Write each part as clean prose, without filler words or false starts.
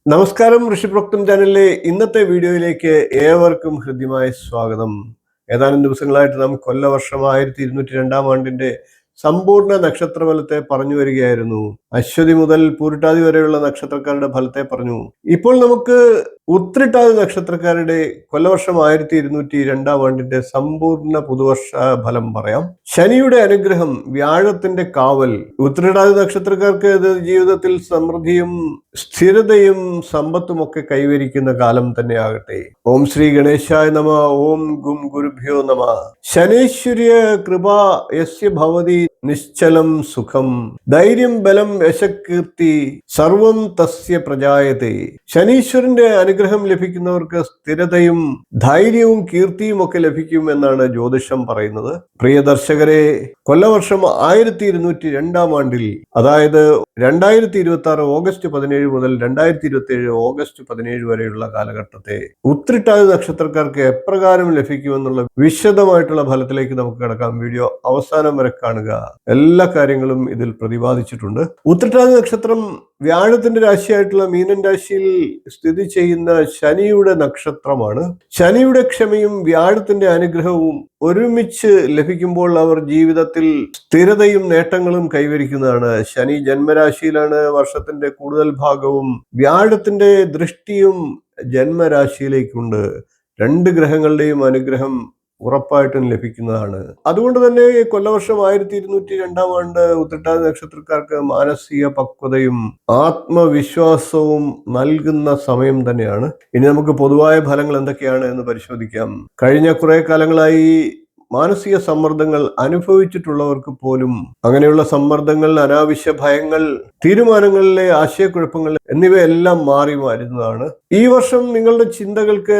നമസ്കാരം, ഋഷിപ്രോക്തം ചാനലിലെ ഇന്നത്തെ വീഡിയോയിലേക്ക് ഏവർക്കും ഹൃദ്യമായ സ്വാഗതം. ഏതാനും ദിവസങ്ങളായിട്ട് നാം കൊല്ലവർഷം 1202 ആണ്ടിന്റെ സമ്പൂർണ്ണ നക്ഷത്രഫലത്തെ പറഞ്ഞു വരികയായിരുന്നു. അശ്വതി മുതൽ പൂരിട്ടാതി വരെയുള്ള നക്ഷത്രക്കാരുടെ ഫലത്തെ പറഞ്ഞു. ഇപ്പോൾ നമുക്ക് ഉത്രട്ടാതി നക്ഷത്രക്കാരുടെ കൊല്ലവർഷം 1202 ആണ്ടിന്റെ സമ്പൂർണ്ണ പുതുവർഷ ഫലം പറയാം. ശനിയുടെ അനുഗ്രഹം, വ്യാഴത്തിന്റെ കാവൽ. ഉത്രട്ടാതി നക്ഷത്രക്കാർക്ക് ജീവിതത്തിൽ സമൃദ്ധിയും സ്ഥിരതയും സമ്പത്തും ഒക്കെ കൈവരിക്കുന്ന കാലം തന്നെ ആകട്ടെ. ഓം ശ്രീ ഗണേശായ നമ. ഓം ഗും ഗുരുഭ്യോ നമ. ശനീശ്വര്യ കൃപ യസ്യ ഭവതി നിശ്ചലം സുഖം ധൈര്യം ബലം യശകീർത്തി സർവം തസ്യ പ്രജായത്തെ. ശനീശ്വരന്റെ അനുഗ്രഹം ലഭിക്കുന്നവർക്ക് സ്ഥിരതയും ധൈര്യവും കീർത്തിയും ഒക്കെ ലഭിക്കും എന്നാണ് ജ്യോതിഷം പറയുന്നത്. പ്രിയ ദർശകരെ, കൊല്ലവർഷം 1202 ആണ്ടിൽ, അതായത് 2026 ഓഗസ്റ്റ് 17 മുതൽ 2027 ഓഗസ്റ്റ് 17 വരെയുള്ള കാലഘട്ടത്തെ ഉത്രട്ടാതി നക്ഷത്രക്കാർക്ക് എപ്രകാരം ലഭിക്കുമെന്നുള്ള വിശദമായിട്ടുള്ള ഫലത്തിലേക്ക് നമുക്ക് കിടക്കാം. വീഡിയോ അവസാനം വരെ കാണുക. എല്ലാ കാര്യങ്ങളും ഇതിൽ പ്രതിപാദിച്ചിട്ടുണ്ട്. ഉത്രട്ടാതി നക്ഷത്രം വ്യാഴത്തിന്റെ രാശിയായിട്ടുള്ള മീനൻ രാശിയിൽ സ്ഥിതി ചെയ്യുന്ന ശനിയുടെ നക്ഷത്രമാണ്. ശനിയുടെ ക്ഷമയും വ്യാഴത്തിന്റെ അനുഗ്രഹവും ഒരുമിച്ച് ലഭിക്കുമ്പോൾ അവർ ജീവിതത്തിൽ സ്ഥിരതയും നേട്ടങ്ങളും കൈവരിക്കുന്നതാണ്. ശനി ജന്മരാശിയിലാണ് വർഷത്തിന്റെ കൂടുതൽ ഭാഗവും. വ്യാഴത്തിന്റെ ദൃഷ്ടിയും ജന്മരാശിയിലേക്കുണ്ട്. രണ്ട് ഗ്രഹങ്ങളുടെയും അനുഗ്രഹം ഉറപ്പായിട്ടും ലഭിക്കുന്നതാണ്. അതുകൊണ്ട് തന്നെ കൊല്ലവർഷം 1202 ആണ്ട് ഉത്രട്ടാതി നക്ഷത്രക്കാർക്ക് മാനസിക പക്വതയും ആത്മവിശ്വാസവും നൽകുന്ന സമയം തന്നെയാണ്. ഇനി നമുക്ക് പൊതുവായ ഫലങ്ങൾ എന്തൊക്കെയാണ് എന്ന് പരിശോധിക്കാം. കഴിഞ്ഞ കുറെ കാലങ്ങളായി മാനസിക സമ്മർദ്ദങ്ങൾ അനുഭവിച്ചിട്ടുള്ളവർക്ക് പോലും അങ്ങനെയുള്ള സമ്മർദ്ദങ്ങൾ, അനാവശ്യ ഭയങ്ങൾ, തീരുമാനങ്ങളിലെ ആശയക്കുഴപ്പങ്ങൾ എന്നിവയെല്ലാം മാറി വരുന്നതാണ്. ഈ വർഷം നിങ്ങളുടെ ചിന്തകൾക്ക്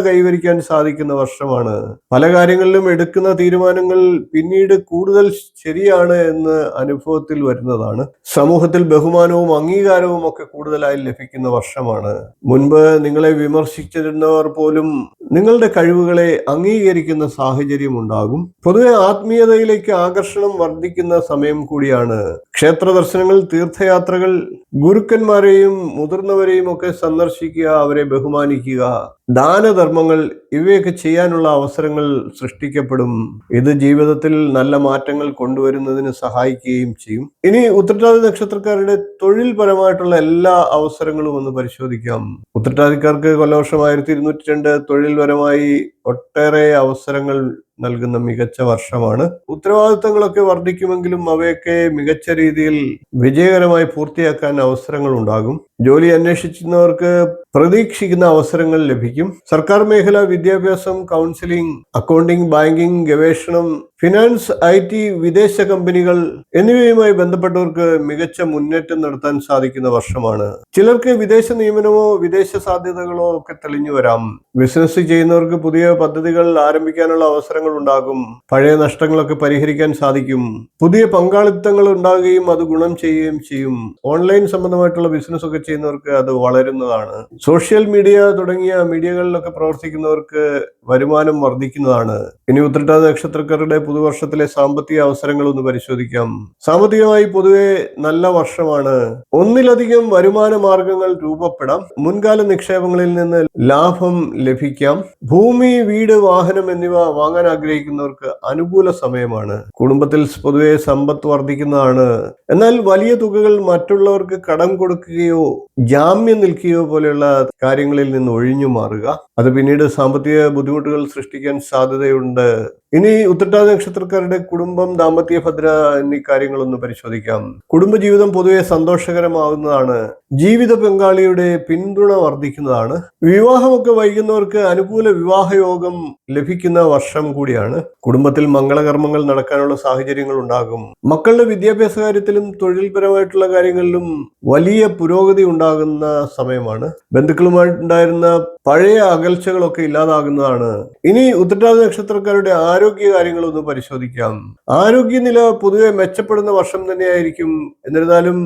കൈവരിക്കാൻ സാധിക്കുന്ന വർഷമാണ്. പല കാര്യങ്ങളിലും എടുക്കുന്ന തീരുമാനങ്ങൾ പിന്നീട് കൂടുതൽ ശരിയാണ് എന്ന് അനുഭവത്തിൽ വരുന്നതാണ്. സമൂഹത്തിൽ ബഹുമാനവും അംഗീകാരവും ഒക്കെ കൂടുതലായി ലഭിക്കുന്ന വർഷമാണ്. മുൻപ് നിങ്ങളെ വിമർശിച്ചിരുന്നവർ പോലും നിങ്ങളുടെ കഴിവുകളെ അംഗീകരിക്കുന്ന സാഹചര്യം ഉണ്ടാകും. പൊതുവെ ആത്മീയതയിലേക്ക് ആകർഷണം വർദ്ധിക്കുന്ന സമയം കൂടിയാണ്. ക്ഷേത്ര ദർശനങ്ങൾ, തീർത്ഥയാത്രകൾ, ഗുരുക്കന്മാരെയും മുതിർന്നവരെയും ഒക്കെ സന്ദർശിക്കുക, അവരെ ബഹുമാനിക്കുക, ദാനധർമ്മങ്ങൾ ഇവയൊക്കെ ചെയ്യാനുള്ള അവസരങ്ങൾ സൃഷ്ടിക്കപ്പെടും. ഇത് ജീവിതത്തിൽ നല്ല മാറ്റങ്ങൾ കൊണ്ടുവരുന്നതിന് സഹായിക്കുകയും ചെയ്യും. ഇനി ഉത്രട്ടാതി നക്ഷത്രക്കാരുടെ തൊഴിൽപരമായിട്ടുള്ള എല്ലാ അവസരങ്ങളും ഒന്ന് പരിശോധിക്കാം. ഉത്രട്ടാതിക്കാർക്ക് കൊല്ലവർഷം 1202 തൊഴിൽപരമായി ഒട്ടേറെ അവസരങ്ങൾ നൽകുന്ന മികച്ച വർഷമാണ്. ഉത്തരവാദിത്തങ്ങളൊക്കെ വർദ്ധിക്കുമെങ്കിലും അവയൊക്കെ മികച്ച രീതിയിൽ വിജയകരമായി പൂർത്തിയാക്കാൻ അവസരങ്ങൾ ഉണ്ടാകും. ജോലി അന്വേഷിക്കുന്നവർക്ക് പ്രതീക്ഷിക്കുന്ന അവസരങ്ങൾ ലഭിക്കും. സർക്കാർ മേഖല, വിദ്യാഭ്യാസം, കൗൺസിലിംഗ്, അക്കൗണ്ടിംഗ്, ബാങ്കിംഗ്, ഗവേഷണം, ഫിനാൻസ്, IT, വിദേശ കമ്പനികൾ എന്നിവയുമായി ബന്ധപ്പെട്ടവർക്ക് മികച്ച മുന്നേറ്റം നടത്താൻ സാധിക്കുന്ന വർഷമാണ്. ചിലർക്ക് വിദേശ നിയമനമോ വിദേശ സാധ്യതകളോ ഒക്കെ തെളിഞ്ഞു വരാം. ബിസിനസ് ചെയ്യുന്നവർക്ക് പുതിയ പദ്ധതികൾ ആരംഭിക്കാനുള്ള അവസരങ്ങൾ ഉണ്ടാകും. പഴയ നഷ്ടങ്ങളൊക്കെ പരിഹരിക്കാൻ സാധിക്കും. പുതിയ പങ്കാളിത്തങ്ങൾ ഉണ്ടാകുകയും അത് ഗുണം ചെയ്യുകയും ചെയ്യും. ഓൺലൈൻ സംബന്ധമായിട്ടുള്ള ബിസിനസ് ഒക്കെ ചെയ്യുന്നവർക്ക് അത് വളരുന്നതാണ്. സോഷ്യൽ മീഡിയ തുടങ്ങിയ മീഡിയകളിലൊക്കെ പ്രവർത്തിക്കുന്നവർക്ക് വരുമാനം വർദ്ധിക്കുന്നതാണ്. ഇനി ഉത്രട്ടാതി നക്ഷത്രക്കാരുടെ പുതുവർഷത്തിലെ സാമ്പത്തിക അവസരങ്ങൾ ഒന്ന് പരിശോധിക്കാം. സാമ്പത്തികമായി പൊതുവെ നല്ല വർഷമാണ്. ഒന്നിലധികം വരുമാന മാർഗങ്ങൾ രൂപപ്പെടാം. മുൻകാല നിക്ഷേപങ്ങളിൽ നിന്ന് ലാഭം ലഭിക്കാം. ഭൂമി, വീട്, വാഹനം എന്നിവ വാങ്ങാൻ ആഗ്രഹിക്കുന്നവർക്ക് അനുകൂല സമയമാണ്. കുടുംബത്തിൽ പൊതുവെ സമ്പത്ത് വർദ്ധിക്കുന്നതാണ്. എന്നാൽ വലിയ തുകകൾ മറ്റുള്ളവർക്ക് കടം കൊടുക്കുകയോ ജാമ്യം നിൽക്കുകയോ പോലെയുള്ള കാര്യങ്ങളിൽ നിന്ന് ഒഴിഞ്ഞു മാറുക. അത് പിന്നീട് സാമ്പത്തിക ബുദ്ധിമുട്ടുകൾ സൃഷ്ടിക്കാൻ സാധ്യതയുണ്ട്. ഇനി ഉത്രട്ടാതി നക്ഷത്രക്കാരുടെ കുടുംബം, ദാമ്പത്യ ഭദ്ര എന്നീ കാര്യങ്ങളൊന്ന് പരിശോധിക്കാം. കുടുംബജീവിതം പൊതുവെ സന്തോഷകരമാവുന്നതാണ്. ജീവിത പങ്കാളിയുടെ പിന്തുണ വർദ്ധിക്കുന്നതാണ്. വിവാഹമൊക്കെ വൈകുന്നവർക്ക് അനുകൂല വിവാഹയോഗം ലഭിക്കുന്ന വർഷം കൂടിയാണ്. കുടുംബത്തിൽ മംഗളകർമ്മങ്ങൾ നടക്കാനുള്ള സാഹചര്യങ്ങൾ ഉണ്ടാകും. മക്കളുടെ വിദ്യാഭ്യാസ കാര്യത്തിലും തൊഴിൽപരമായിട്ടുള്ള കാര്യങ്ങളിലും വലിയ പുരോഗതി ഉണ്ടാകുന്ന സമയമാണ്. ബന്ധുക്കളുമായിട്ടുണ്ടായിരുന്ന പഴയ അകൽച്ചകളൊക്കെ ഇല്ലാതാകുന്നതാണ്. ഇനി ഉത്രട്ടാതി നക്ഷത്രക്കാരുടെ ആരോഗ്യ കാര്യങ്ങളൊന്ന് പരിശോധിക്കാം. ആരോഗ്യനില പൊതുവെ മെച്ചപ്പെടുന്ന വർഷം തന്നെയായിരിക്കും. എന്നിരുന്നാലും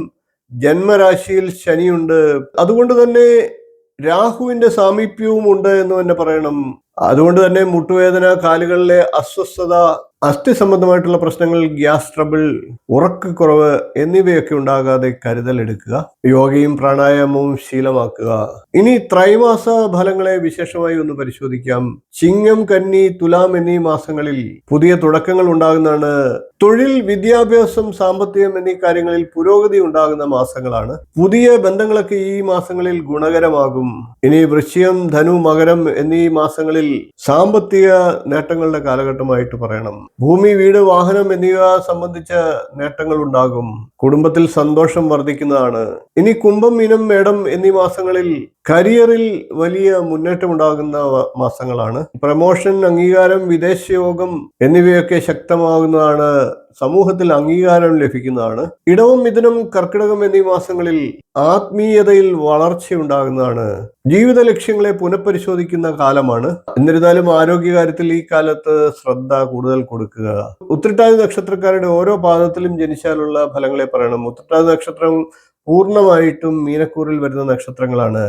ജന്മരാശിയിൽ ശനിയുണ്ട്. അതുകൊണ്ട് തന്നെ രാഹുവിന്റെ സാമീപ്യവും ഉണ്ട് എന്ന് തന്നെ പറയണം. അതുകൊണ്ട് തന്നെ മുട്ടുവേദന, കാലുകളിലെ അസ്വസ്ഥത, അസ്ഥി സംബന്ധമായിട്ടുള്ള പ്രശ്നങ്ങൾ, ഗ്യാസ് ട്രബിൾ, ഉറക്കക്കുറവ് എന്നിവയൊക്കെ ഉണ്ടാകാതെ കരുതൽ എടുക്കുക. യോഗയും പ്രാണായാമവും ശീലമാക്കുക. ഇനി ത്രൈമാസ ഫലങ്ങളെ വിശേഷമായി ഒന്ന് പരിശോധിക്കാം. ചിങ്ങം, കന്നി, തുലാം എന്നീ മാസങ്ങളിൽ പുതിയ തുടക്കങ്ങൾ ഉണ്ടാകുന്നതാണ്. തൊഴിൽ, വിദ്യാഭ്യാസം, സാമ്പത്തികം എന്നീ കാര്യങ്ങളിൽ പുരോഗതി ഉണ്ടാകുന്ന മാസങ്ങളാണ്. പുതിയ ബന്ധങ്ങളൊക്കെ ഈ മാസങ്ങളിൽ ഗുണകരമാകും. ഇനി വൃശ്ചികം, ധനു, മകരം എന്നീ മാസങ്ങളിൽ സാമ്പത്തിക നേട്ടങ്ങളുടെ കാലഘട്ടമായിട്ട് പറയണം. ഭൂമി, വീട്, വാഹനം എന്നിവ സംബന്ധിച്ച നേട്ടങ്ങൾ ഉണ്ടാകും. കുടുംബത്തിൽ സന്തോഷം വർദ്ധിക്കുന്നതാണ്. ഇനി കുംഭം, മീനം, മേടം എന്നീ മാസങ്ങളിൽ കരിയറിൽ വലിയ മുന്നേറ്റം ഉണ്ടാകുന്ന മാസങ്ങളാണ്. പ്രമോഷൻ, അംഗീകാരം, വിദേശയോഗം എന്നിവയൊക്കെ ശക്തമാകുന്നതാണ്. സമൂഹത്തിൽ അംഗീകാരം ലഭിക്കുന്നതാണ്. ഇടവം, മിഥുനം, കർക്കിടകം എന്നീ മാസങ്ങളിൽ ആത്മീയതയിൽ വളർച്ചയുണ്ടാകുന്നതാണ്. ജീവിത ലക്ഷ്യങ്ങളെ പുനഃപരിശോധിക്കുന്ന കാലമാണ്. എന്നിരുന്നാലും ആരോഗ്യകാര്യത്തിൽ ഈ കാലത്ത് ശ്രദ്ധ കൂടുതൽ കൊടുക്കുക. ഉത്രട്ടാതി നക്ഷത്രക്കാരുടെ ഓരോ പാദത്തിലും ജനിച്ചാലുള്ള ഫലങ്ങളെ പറയണം. ഉത്രട്ടാതി നക്ഷത്രം പൂർണ്ണമായിട്ടും മീനക്കൂറിൽ വരുന്ന നക്ഷത്രങ്ങളാണ്.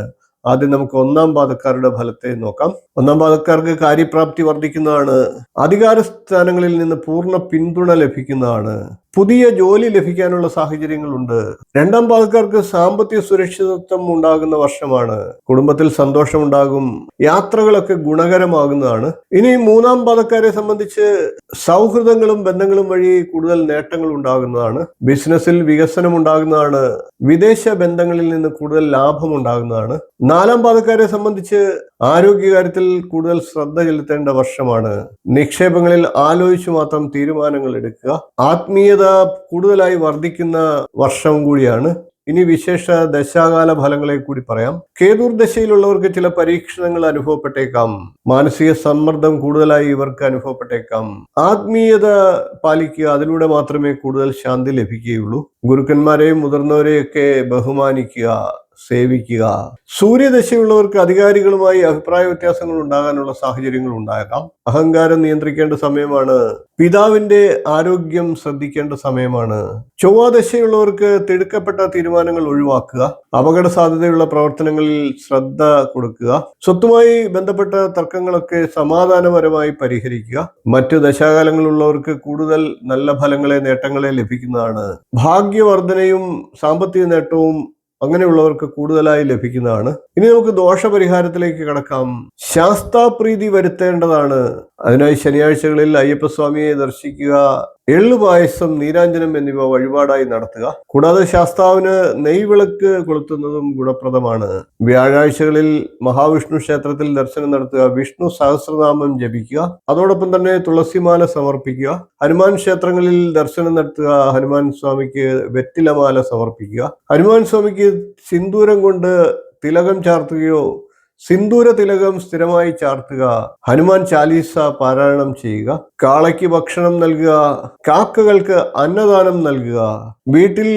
ആദ്യം നമുക്ക് ഒന്നാം പാദക്കാരുടെ ഫലത്തെ നോക്കാം. ഒന്നാം പാദക്കാർക്ക് കാര്യപ്രാപ്തി വർദ്ധിക്കുന്നതാണ്. അധികാര സ്ഥാനങ്ങളിൽ നിന്ന് പൂർണ്ണ പിന്തുണ ലഭിക്കുന്നതാണ്. പുതിയ ജോലി ലഭിക്കാനുള്ള സാഹചര്യങ്ങളുണ്ട്. രണ്ടാം പാദക്കാർക്ക് സാമ്പത്തിക സുരക്ഷിതത്വം ഉണ്ടാകുന്ന വർഷമാണ്. കുടുംബത്തിൽ സന്തോഷമുണ്ടാകും. യാത്രകളൊക്കെ ഗുണകരമാകുന്നതാണ്. ഇനി മൂന്നാം പാദക്കാരെ സംബന്ധിച്ച് സൗഹൃദങ്ങളും ബന്ധങ്ങളും വഴി കൂടുതൽ നേട്ടങ്ങൾ ഉണ്ടാകുന്നതാണ്. ബിസിനസ്സിൽ വികസനം ഉണ്ടാകുന്നതാണ്. വിദേശ ബന്ധങ്ങളിൽ നിന്ന് കൂടുതൽ ലാഭം ഉണ്ടാകുന്നതാണ്. നാലാം പാദക്കാരെ സംബന്ധിച്ച് ആരോഗ്യകാര്യത്തിൽ കൂടുതൽ ശ്രദ്ധ ചെലുത്തേണ്ട വർഷമാണ്. നിക്ഷേപങ്ങളിൽ ആലോചിച്ചു മാത്രം തീരുമാനങ്ങൾ എടുക്കുക. ആത്മീയത കൂടുതലായി വർദ്ധിക്കുന്ന വർഷം കൂടിയാണ്. ഇനി വിശേഷ ദശാകാല ഫലങ്ങളെ കൂടി പറയാം. കേതുർ ദശയിലുള്ളവർക്ക് ചില പരീക്ഷണങ്ങൾ അനുഭവപ്പെട്ടേക്കാം. മാനസിക സമ്മർദ്ദം കൂടുതലായി ഇവർക്ക് അനുഭവപ്പെട്ടേക്കാം. ആത്മീയത പാലിക്കുക, അതിലൂടെ മാത്രമേ കൂടുതൽ ശാന്തി ലഭിക്കുകയുള്ളൂ. ഗുരുക്കന്മാരെയും മുതിർന്നവരെയൊക്കെ ബഹുമാനിക്കുക, സേവിക്കുക. സൂര്യദശയുള്ളവർക്ക് അധികാരികളുമായി അഭിപ്രായ വ്യത്യാസങ്ങൾ ഉണ്ടാകാനുള്ള സാഹചര്യങ്ങൾ ഉണ്ടാകാം. അഹങ്കാരം നിയന്ത്രിക്കേണ്ട സമയമാണ്. പിതാവിന്റെ ആരോഗ്യം ശ്രദ്ധിക്കേണ്ട സമയമാണ്. ചൊവ്വാദശയുള്ളവർക്ക് തിടുക്കപ്പെട്ട തീരുമാനങ്ങൾ ഒഴിവാക്കുക. അപകട സാധ്യതയുള്ള പ്രവർത്തനങ്ങളിൽ ശ്രദ്ധ കൊടുക്കുക. സ്വത്തുമായി ബന്ധപ്പെട്ട തർക്കങ്ങളൊക്കെ സമാധാനപരമായി പരിഹരിക്കുക. മറ്റു ദശാകാലങ്ങളുള്ളവർക്ക് കൂടുതൽ നല്ല ഫലങ്ങളെ, നേട്ടങ്ങളെ ലഭിക്കുന്നതാണ്. ഭാഗ്യവർദ്ധനയും സാമ്പത്തിക നേട്ടവും അങ്ങനെയുള്ളവർക്ക് കൂടുതലായി ലഭിക്കുന്നതാണ്. ഇനി നമുക്ക് ദോഷപരിഹാരത്തിലേക്ക് കടക്കാം. ശാസ്താപ്രീതി വരുത്തേണ്ടതാണ്. അതിനായി ശനിയാഴ്ചകളിൽ അയ്യപ്പസ്വാമിയെ ദർശിക്കുക. എള്ളുപായസം, നീരാഞ്ജനം എന്നിവ വഴിപാടായി നടത്തുക. കൂടാതെ ശാസ്താവിന് നെയ്വിളക്ക് കൊളുത്തുന്നതും ഗുണപ്രദമാണ്. വ്യാഴാഴ്ചകളിൽ മഹാവിഷ്ണു ക്ഷേത്രത്തിൽ ദർശനം നടത്തുക. വിഷ്ണു സഹസ്രനാമം ജപിക്കുക. അതോടൊപ്പം തന്നെ തുളസിമാല സമർപ്പിക്കുക. ഹനുമാൻ ക്ഷേത്രങ്ങളിൽ ദർശനം നടത്തുക. ഹനുമാൻ സ്വാമിക്ക് വെറ്റിലമാല സമർപ്പിക്കുക. ഹനുമാൻ സ്വാമിക്ക് സിന്ദൂരം കൊണ്ട് തിലകം ചാർത്തുകയോ സിന്ദൂര തിലകം സ്ഥിരമായി ചാർത്തുക. ഹനുമാൻ ചാലീസ പാരായണം ചെയ്യുക. കാളയ്ക്ക് ഭക്ഷണം നൽകുക. കാക്കകൾക്ക് അന്നദാനം നൽകുക. വീട്ടിൽ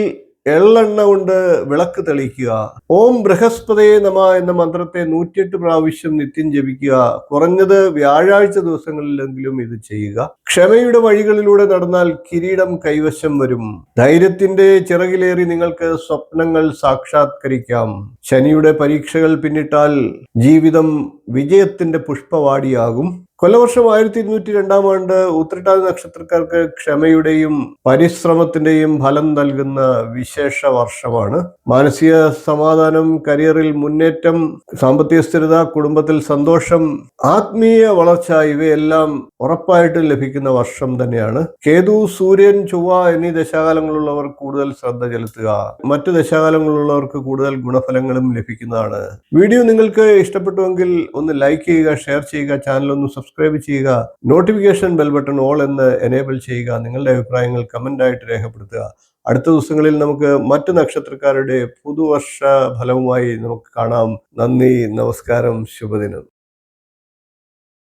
എള്ളെണ്ണ കൊണ്ട് വിളക്ക് തെളിയിക്കുക. ഓം ബൃഹസ്പതയെ നമ എന്ന മന്ത്രത്തെ 108 പ്രാവശ്യം നിത്യം ജപിക്കുക. കുറഞ്ഞത് വ്യാഴാഴ്ച ദിവസങ്ങളിലെങ്കിലും ഇത് ചെയ്യുക. ക്ഷമയുടെ വഴികളിലൂടെ നടന്നാൽ കിരീടം കൈവശം വരും. ധൈര്യത്തിന്റെ ചിറകിലേറി നിങ്ങൾക്ക് സ്വപ്നങ്ങൾ സാക്ഷാത്കരിക്കാം. ശനിയുടെ പരീക്ഷകൾ പിന്നിട്ടാൽ ജീവിതം വിജയത്തിന്റെ പുഷ്പവാടിയാകും. കൊല്ലവർഷം 1202 ആണ്ട് ഉത്രട്ടാതി നക്ഷത്രക്കാർക്ക് ക്ഷമയുടെയും പരിശ്രമത്തിന്റെയും ഫലം നൽകുന്ന വിശേഷ വർഷമാണ്. മാനസിക സമാധാനം, കരിയറിൽ മുന്നേറ്റം, സാമ്പത്തിക സ്ഥിരത, കുടുംബത്തിൽ സന്തോഷം, ആത്മീയ വളർച്ച ഇവയെല്ലാം ഉറപ്പായിട്ടും ലഭിക്കുന്ന വർഷം തന്നെയാണ്. കേതു, സൂര്യൻ, ചൊവ്വ എന്നീ ദശാകാലങ്ങളുള്ളവർ കൂടുതൽ ശ്രദ്ധ ചെലുത്തുക. മറ്റു ദശാകാലങ്ങളുള്ളവർക്ക് കൂടുതൽ ഗുണഫലങ്ങളും ലഭിക്കുന്നതാണ്. വീഡിയോ നിങ്ങൾക്ക് ഇഷ്ടപ്പെട്ടുവെങ്കിൽ ഒന്ന് ലൈക്ക് ചെയ്യുക, ഷെയർ ചെയ്യുക, ചാനൽ ഒന്ന് സബ്സ്ക്രൈബ് ചെയ്യുക. നോട്ടിഫിക്കേഷൻ ബെൽ ബട്ടൺ ഓൾ എന്ന് എനേബിൾ ചെയ്യുക. നിങ്ങളുടെ അഭിപ്രായങ്ങൾ കമന്റായിട്ട് രേഖപ്പെടുത്തുക. അടുത്ത ദിവസങ്ങളിൽ നമുക്ക് മറ്റു നക്ഷത്രക്കാരുടെ പുതുവർഷ ഫലവുമായി നമുക്ക് കാണാം. നന്ദി, നമസ്കാരം, ശുഭദിനം.